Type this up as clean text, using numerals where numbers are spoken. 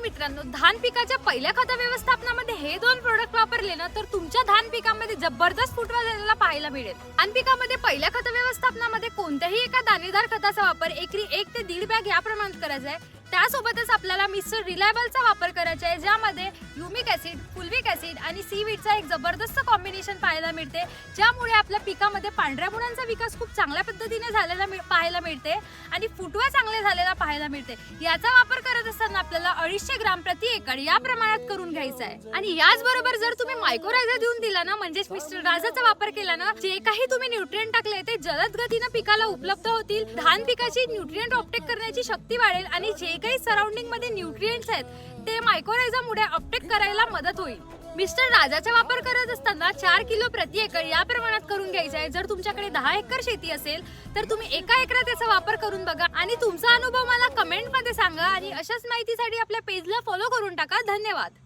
मित्रांनो, धान पिकाच्या पहिल्या खत व्यवस्थापनामध्ये हे दोन प्रोडक्ट वापरले ना तर तुमच्या धान पिकामध्ये जबरदस्त फुटवा झालेला पाहायला मिळेल। धान पिकामध्ये पहिल्या खत व्यवस्थापनामध्ये कोणत्याही एका दाणेदार खताचा वापर एकरी 1 ते 1.5 बॅग या प्रमाणात करायचा आहे। त्यासोबतच आपल्याला मिस्टर रिलायबलचा वापर करायचा आहे, ज्यामध्ये ह्युमिक ऍसिड, फुलविक ऍसिड आणि सीवीडचा एक जबरदस्त कॉम्बिनेशन पाहायला मिळते, ज्यामुळे आपल्या पिकामध्ये पांढऱ्या मुळांचा विकास खूप चांगल्या पद्धतीने झालेला पाहायला मिळते आणि फुटवा चांगले झालेला पाहायला मिळते। याचा वापर करत असताना आपल्याला 250 ग्राम प्रति एकड़ या प्रमाणात करून घ्यायचा आहे। आणि याचबरोबर जर तुम्ही मायक्रोरायझा देऊन दिला ना, म्हणजेच मिस्टर राजाचा वापर केला ना, जे काही तुम्ही न्यूट्रिएंट टाकले ते जलद गतीने पिकाला उपलब्ध होतील, धान पिकाची न्यूट्रिएंट ऑपटेक करण्याची शक्ती वाढेल आणि जे काही सराउंडिंग मध्ये न्यूट्रिएंट्स आहेत ते मायक्रोरायझामुळे अपटेक करायला मदत होईल। मिस्टर राजाचा वापर करत असताना 4 किलो प्रति एकड़ या प्रमाणात करून घ्यायचा आहे। जर तुमच्याकडे 10 एकर शेती असेल तर तुम्ही एका एकरात त्याचा वापर करून बघा आणि तुमचा अनुभव मला कमेंट मध्ये सांगा। आणि अशाच माहितीसाठी आपल्या पेजला फॉलो करून टाका। धन्यवाद।